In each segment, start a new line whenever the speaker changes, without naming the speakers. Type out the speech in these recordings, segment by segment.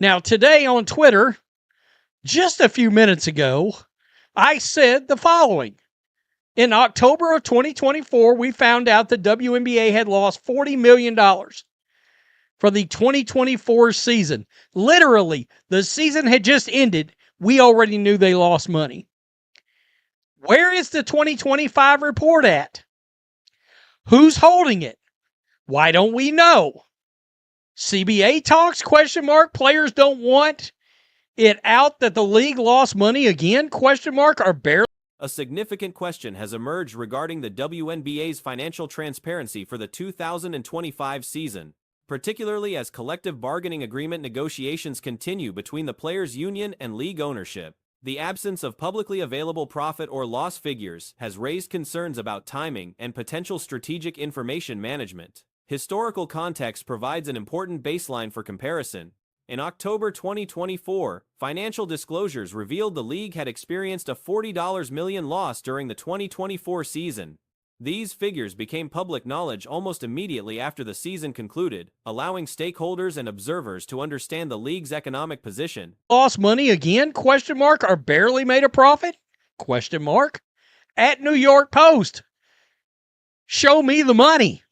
Now, today on Twitter, just a few minutes ago, I said the following. In October of 2024, we found out the WNBA had lost $40 million for the 2024 season. Literally, the season had just ended. We already knew they lost money. Where is the 2025 report at? Who's holding it? Why don't we know? CBA talks, ? Players don't want it out that the league lost money again, ? Are barely.
A significant question has emerged regarding the WNBA's financial transparency for the 2025 season, particularly as collective bargaining agreement negotiations continue between the players' union and league ownership. The absence of publicly available profit or loss figures has raised concerns about timing and potential strategic information management. Historical context provides an important baseline for comparison. In October 2024, financial disclosures revealed the league had experienced a $40 million loss during the 2024 season. These figures became public knowledge almost immediately after the season concluded, allowing stakeholders and observers to understand the league's economic position.
Lost money again? ? Are barely made a profit? ? At New York Post. Show me the money.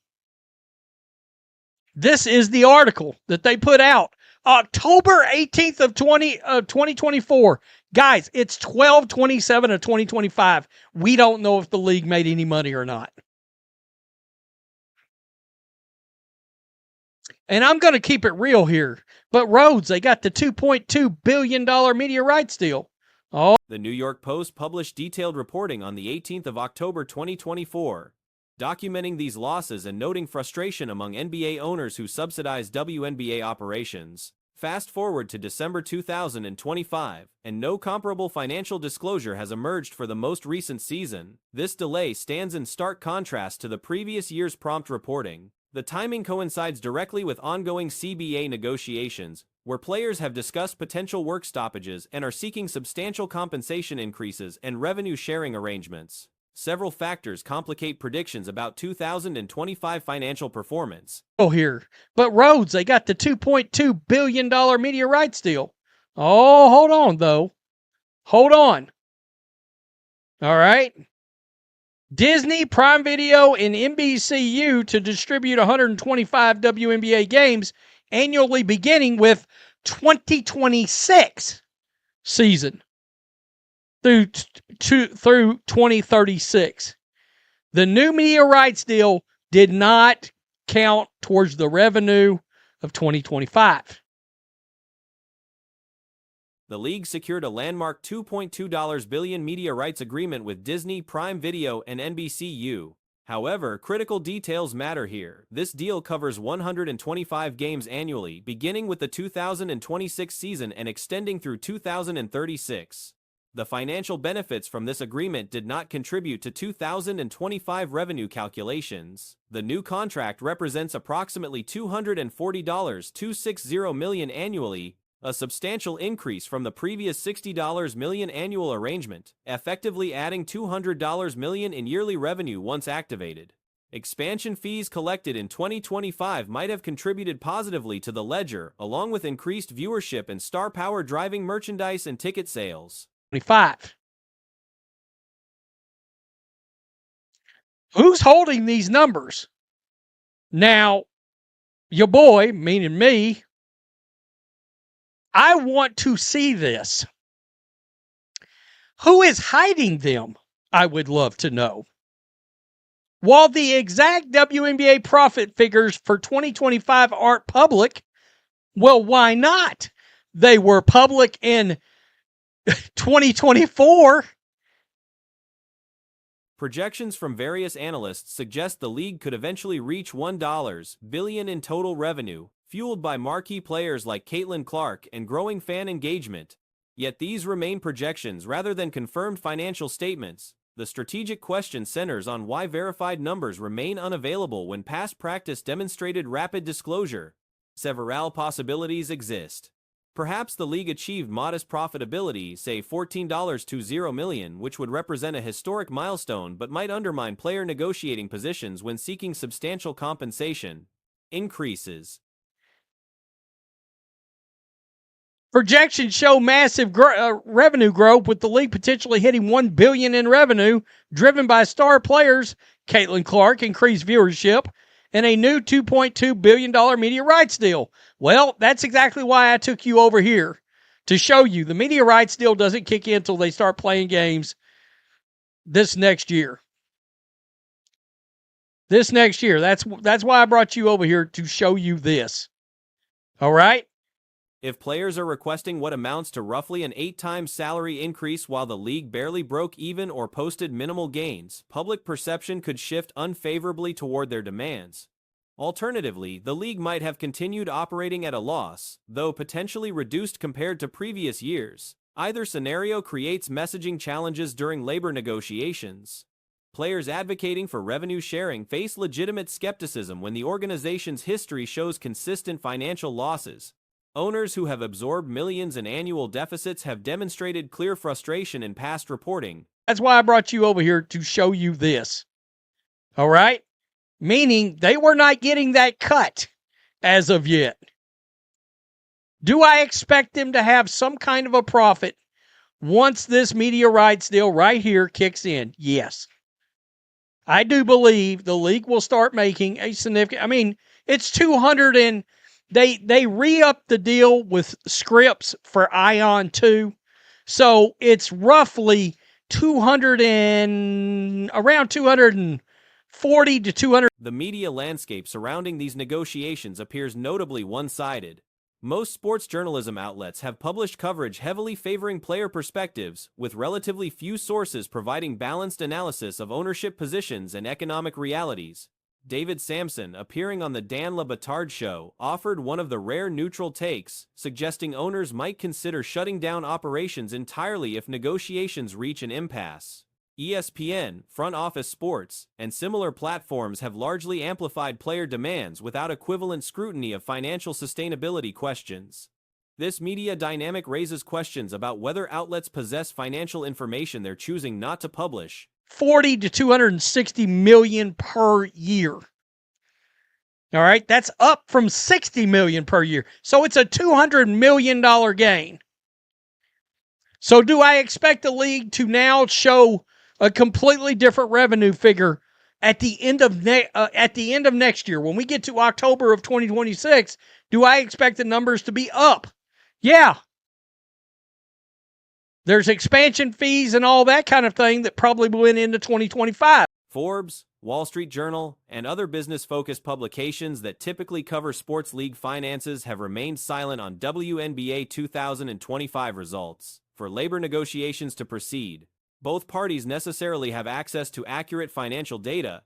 This is the article that they put out. October 18th of 2024. Guys, it's 12/27 of 2025. We don't know if the league made any money or not. And I'm going to keep it real here. But Rhodes, they got the $2.2 billion media rights deal. Oh.
The New York Post published detailed reporting on the 18th of October 2024, documenting these losses and noting frustration among NBA owners who subsidize WNBA operations. Fast forward to December 2025, and no comparable financial disclosure has emerged for the most recent season. This delay stands in stark contrast to the previous year's prompt reporting. The timing coincides directly with ongoing CBA negotiations, where players have discussed potential work stoppages and are seeking substantial compensation increases and revenue-sharing arrangements. Several factors complicate predictions about 2025 financial performance.
Here. But Rhodes, they got the $2.2 billion media rights deal. Oh, hold on, though. Hold on. All right. Disney, Prime Video, and NBCU to distribute 125 WNBA games annually beginning with 2026 season through 2036. The new media rights deal did not count towards the revenue of 2025.
The league secured a landmark $2.2 billion media rights agreement with Disney, Prime Video, and NBCU. However, critical details matter here. This deal covers 125 games annually, beginning with the 2026 season and extending through 2036. The financial benefits from this agreement did not contribute to 2025 revenue calculations. The new contract represents approximately $240 million annually, a substantial increase from the previous $60 million annual arrangement, effectively adding $200 million in yearly revenue once activated. Expansion fees collected in 2025 might have contributed positively to the ledger, along with increased viewership and star power driving merchandise and ticket sales.
25. Who's holding these numbers? Now, your boy, meaning me, I want to see this. Who is hiding them? I would love to know. While the exact WNBA profit figures for 2025 aren't public, well, why not? They were public in 2024.
Projections from various analysts suggest the league could eventually reach $1 billion in total revenue, fueled by marquee players like Caitlin Clark and growing fan engagement. Yet these remain projections rather than confirmed financial statements. The strategic question centers on why verified numbers remain unavailable when past practice demonstrated rapid disclosure. Several possibilities exist. Perhaps the league achieved modest profitability, say $14 million, which would represent a historic milestone but might undermine player negotiating positions when seeking substantial compensation increases.
Projections show massive revenue growth, with the league potentially hitting $1 billion in revenue, driven by star players Caitlin Clark, increased viewership, and a new $2.2 billion media rights deal. Well, that's exactly why I took you over here, to show you the media rights deal doesn't kick in until they start playing games this next year. That's why I brought you over here, to show you this. All right?
If players are requesting what amounts to roughly an 8-times salary increase while the league barely broke even or posted minimal gains, public perception could shift unfavorably toward their demands. Alternatively, the league might have continued operating at a loss, though potentially reduced compared to previous years. Either scenario creates messaging challenges during labor negotiations. Players advocating for revenue sharing face legitimate skepticism when the organization's history shows consistent financial losses. Owners who have absorbed millions in annual deficits have demonstrated clear frustration in past reporting.
That's why I brought you over here, to show you this. All right? Meaning they were not getting that cut as of yet. Do I expect them to have some kind of a profit once this media rights deal right here kicks in? Yes. I do believe the league will start making a significant, it's 200 and they re-upped the deal with Scripps for Ion 2. So it's roughly around 240 to 200.
The media landscape surrounding these negotiations appears notably one-sided. Most sports journalism outlets have published coverage heavily favoring player perspectives, with relatively few sources providing balanced analysis of ownership positions and economic realities. David Sampson, appearing on the Dan Le Batard Show, offered one of the rare neutral takes, suggesting owners might consider shutting down operations entirely if negotiations reach an impasse. ESPN, Front Office Sports, and similar platforms have largely amplified player demands without equivalent scrutiny of financial sustainability questions. This media dynamic raises questions about whether outlets possess financial information they're choosing not to publish.
40 to 260 million per year. All right, that's up from 60 million per year. So it's a $200 million gain. So do I expect the league to now show a completely different revenue figure at the end of next year? When we get to October of 2026, do I expect the numbers to be up? Yeah. There's expansion fees and all that kind of thing that probably went into 2025.
Forbes, Wall Street Journal, and other business-focused publications that typically cover sports league finances have remained silent on WNBA 2025 results. For labor negotiations to proceed, both parties necessarily have access to accurate financial data.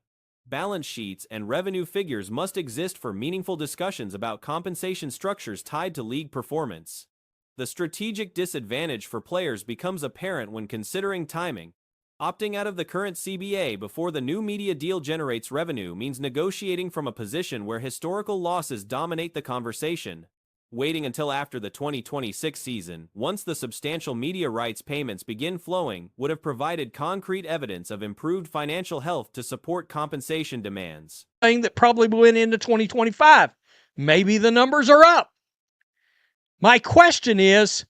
Balance sheets and revenue figures must exist for meaningful discussions about compensation structures tied to league performance. The strategic disadvantage for players becomes apparent when considering timing. Opting out of the current CBA before the new media deal generates revenue means negotiating from a position where historical losses dominate the conversation. Waiting until after the 2026 season, once the substantial media rights payments begin flowing, would have provided concrete evidence of improved financial health to support compensation demands.
Thing that probably went into 2025. Maybe the numbers are up. My question is,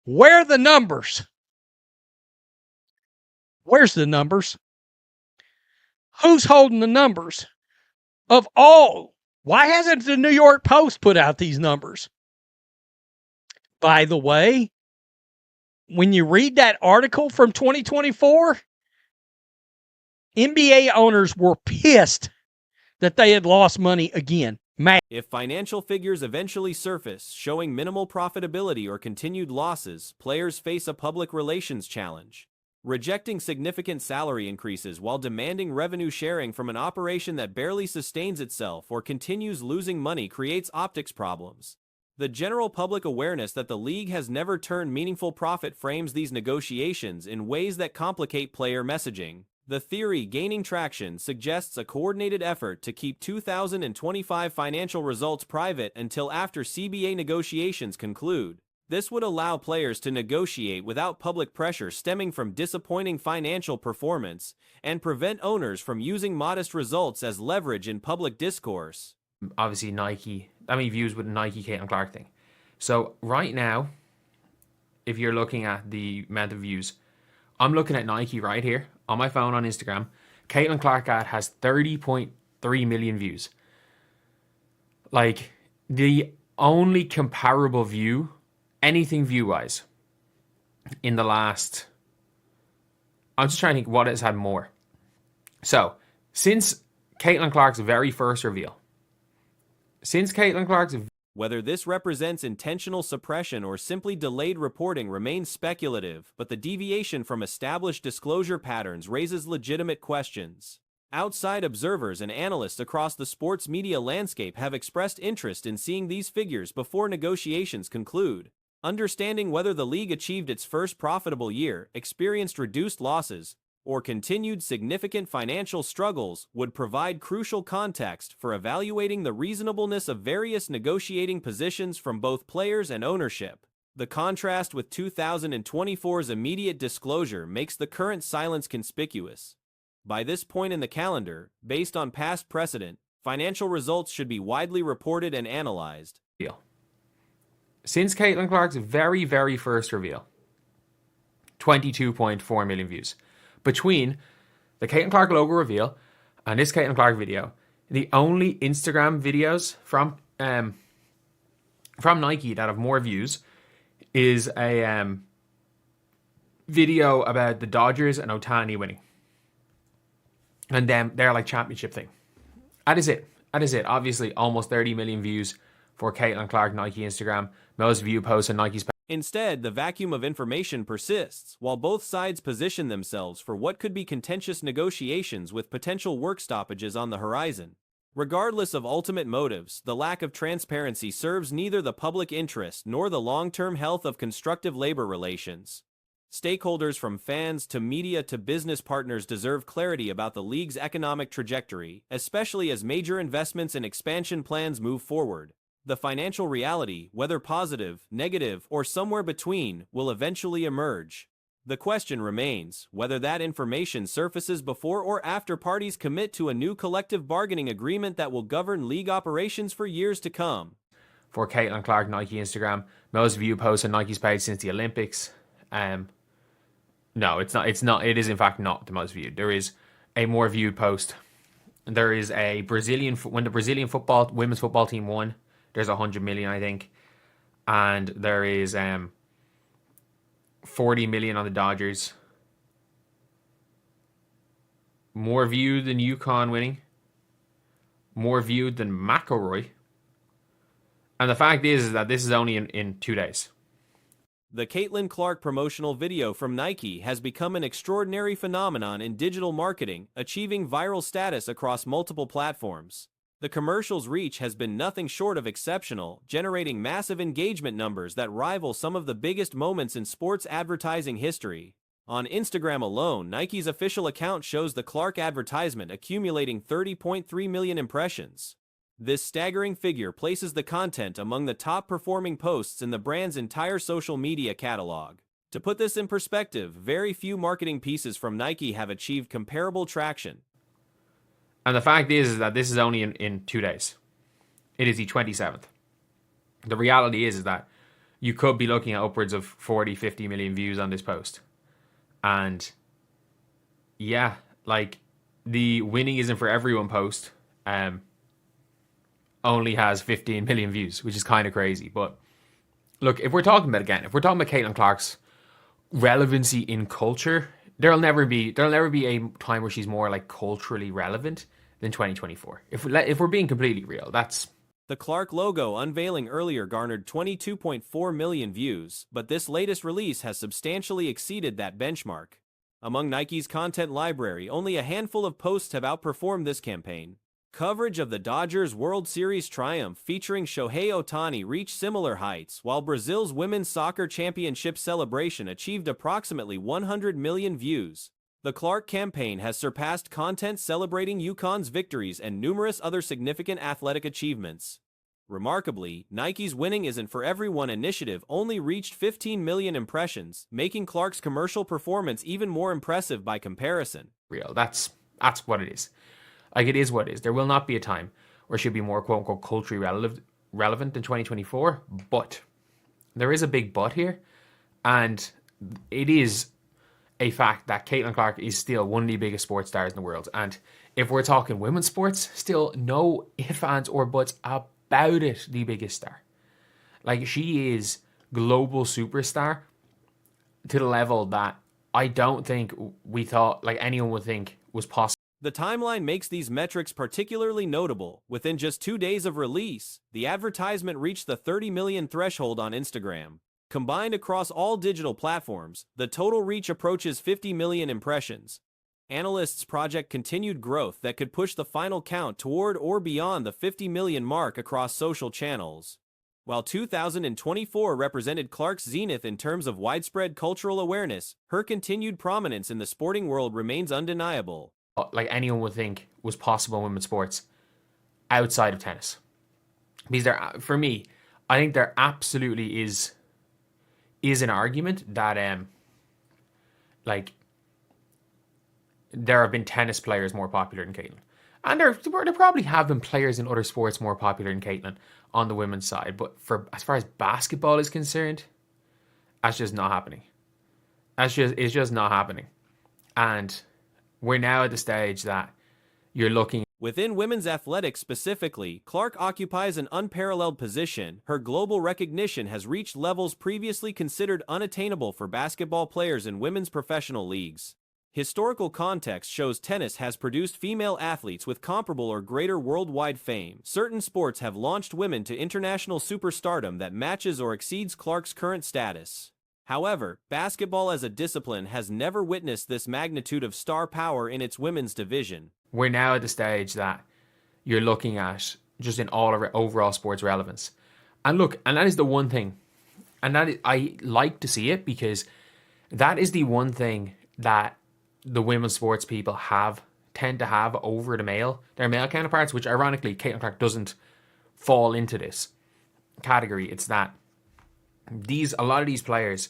where are the numbers? Where's the numbers? Who's holding the numbers? Of all, why hasn't the New York Post put out these numbers? By the way, when you read that article from 2024, NBA owners were pissed that they had lost money again.
If financial figures eventually surface showing minimal profitability or continued losses, players face a public relations challenge. Rejecting significant salary increases while demanding revenue sharing from an operation that barely sustains itself or continues losing money creates optics problems. The general public awareness that the league has never turned meaningful profit frames these negotiations in ways that complicate player messaging. The theory gaining traction suggests a coordinated effort to keep 2025 financial results private until after CBA negotiations conclude. This would allow players to negotiate without public pressure stemming from disappointing financial performance and prevent owners from using modest results as leverage in public discourse.
Obviously, Nike, views with the Nike Caitlin Clark thing. So right now, if you're looking at the amount of views. I'm looking at Nike right here on my phone on Instagram. Caitlin Clark ad has 30.3 million views. Like, the only comparable view, anything view-wise, in the last... I'm just trying to think what has had more. So, since Caitlin Clark's very first reveal,
Whether this represents intentional suppression or simply delayed reporting remains speculative, but the deviation from established disclosure patterns raises legitimate questions. Outside observers and analysts across the sports media landscape have expressed interest in seeing these figures before negotiations conclude. Understanding whether the league achieved its first profitable year, experienced reduced losses, or continued significant financial struggles would provide crucial context for evaluating the reasonableness of various negotiating positions from both players and ownership. The contrast with 2024's immediate disclosure makes the current silence conspicuous. By this point in the calendar, based on past precedent, financial results should be widely reported and analyzed.
Since Caitlin Clark's very, very first reveal, 22.4 million views. Between the Caitlin Clark logo reveal and this Caitlin Clark video, the only Instagram videos from Nike that have more views is a video about the Dodgers and Ohtani winning. And then they're like championship thing. That is it. Obviously, almost 30 million views for Caitlin Clark Nike Instagram. Most view posts on Nike's.
Instead, the vacuum of information persists, while both sides position themselves for what could be contentious negotiations with potential work stoppages on the horizon. Regardless of ultimate motives, the lack of transparency serves neither the public interest nor the long-term health of constructive labor relations. Stakeholders from fans to media to business partners deserve clarity about the league's economic trajectory, especially as major investments and expansion plans move forward. The financial reality, whether positive, negative, or somewhere between, will eventually emerge. The question remains whether that information surfaces before or after parties commit to a new collective bargaining agreement that will govern league operations for years to come.
For Caitlin Clark Nike Instagram, most view posts on Nike's page since the Olympics. No, it's not. It is in fact not the most viewed. There is a more viewed post. There is a when the Brazilian women's football team won. There's 100 million, I think. And there is 40 million on the Dodgers. More viewed than UCONN winning. More viewed than McElroy. And the fact is that this is only in 2 days.
The Caitlin Clark promotional video from Nike has become an extraordinary phenomenon in digital marketing, achieving viral status across multiple platforms. The commercial's reach has been nothing short of exceptional, generating massive engagement numbers that rival some of the biggest moments in sports advertising history. On Instagram alone, Nike's official account shows the Clark advertisement accumulating 30.3 million impressions. This staggering figure places the content among the top-performing posts in the brand's entire social media catalog. To put this in perspective, very few marketing pieces from Nike have achieved comparable traction.
And the fact is that this is only in 2 days. It is the 27th. The reality is that you could be looking at upwards of 40, 50 million views on this post. And yeah, like the winning isn't for everyone post only has 15 million views, which is kind of crazy. But look, if we're talking about Caitlin Clark's relevancy in culture, there'll never be a time where she's more like culturally relevant than 2024. If we're being completely real, that's...
The Clark logo unveiling earlier garnered 22.4 million views, but this latest release has substantially exceeded that benchmark. Among Nike's content library, only a handful of posts have outperformed this campaign. Coverage of the Dodgers World Series triumph featuring Shohei Ohtani reached similar heights, while Brazil's Women's Soccer Championship celebration achieved approximately 100 million views. The Clark campaign has surpassed content celebrating UConn's victories and numerous other significant athletic achievements. Remarkably, Nike's Winning Isn't For Everyone initiative only reached 15 million impressions, making Clark's commercial performance even more impressive by comparison.
Real. That's what it is. Like, it is what it is. There will not be a time where she'll be more quote-unquote culturally relevant than 2024, but there is a big but here, And it is a fact that Caitlin Clark is still one of the biggest sports stars in the world. And if we're talking women's sports, still no ifs, ands, or buts about it, the biggest star. Like, she is global superstar to the level that I don't think we thought, like, anyone would think was possible.
The timeline makes these metrics particularly notable. Within just 2 days of release, the advertisement reached the 30 million threshold on Instagram. Combined across all digital platforms, the total reach approaches 50 million impressions. Analysts project continued growth that could push the final count toward or beyond the 50 million mark across social channels. While 2024 represented Clark's zenith in terms of widespread cultural awareness, her continued prominence in the sporting world remains undeniable.
Like anyone would think was possible in women's sports outside of tennis. Because there, for me, I think there absolutely is an argument that like there have been tennis players more popular than Caitlin. And there probably have been players in other sports more popular than Caitlin on the women's side. But as far as basketball is concerned, that's just not happening. It's just not happening. And we're now at the stage that you're looking.
Within women's athletics specifically, Clark occupies an unparalleled position. Her global recognition has reached levels previously considered unattainable for basketball players in women's professional leagues. Historical context shows tennis has produced female athletes with comparable or greater worldwide fame. Certain sports have launched women to international superstardom that matches or exceeds Clark's current status. However, basketball as a discipline has never witnessed this magnitude of star power in its women's division.
We're now at the stage that you're looking at just in all of overall sports relevance. And look, and that is the one thing, and that is, I like to see it because that is the one thing that the women's sports people tend to have over their male counterparts, which ironically Caitlin Clark doesn't fall into this category. It's that a lot of these players,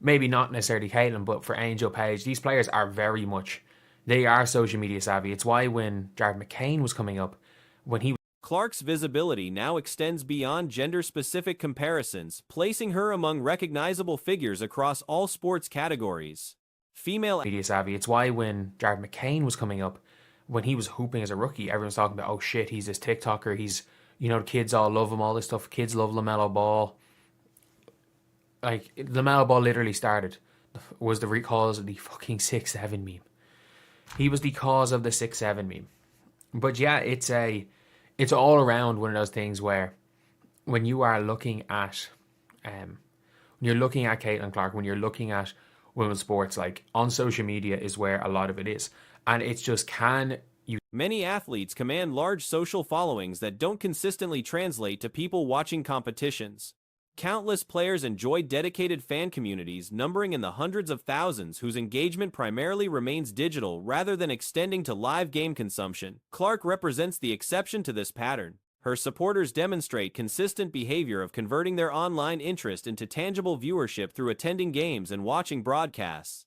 maybe not necessarily Caitlin, but for Angel, Paige, these players are very much, they are social media savvy. It's why when Jared McCain was coming up,
Clark's visibility now extends beyond gender-specific comparisons, placing her among recognizable figures across all sports categories. Female
media savvy. It's why when Jared McCain was coming up, when he was hooping as a rookie, everyone's talking about, oh shit, he's this TikToker. He's, the kids all love him, all this stuff. Kids love LaMelo Ball. Like, LaMelo Ball literally was the cause of the fucking 6'7" meme. He was the cause of the 6'7" meme. But yeah, it's all around one of those things where when you are looking at, when you're looking at Caitlin Clark, when you're looking at women's sports, like on social media is where a lot of it is. And it's just,
many athletes command large social followings that don't consistently translate to people watching competitions. Countless players enjoy dedicated fan communities numbering in the hundreds of thousands whose engagement primarily remains digital rather than extending to live game consumption. Clark represents the exception to this pattern. Her supporters demonstrate consistent behavior of converting their online interest into tangible viewership through attending games and watching broadcasts.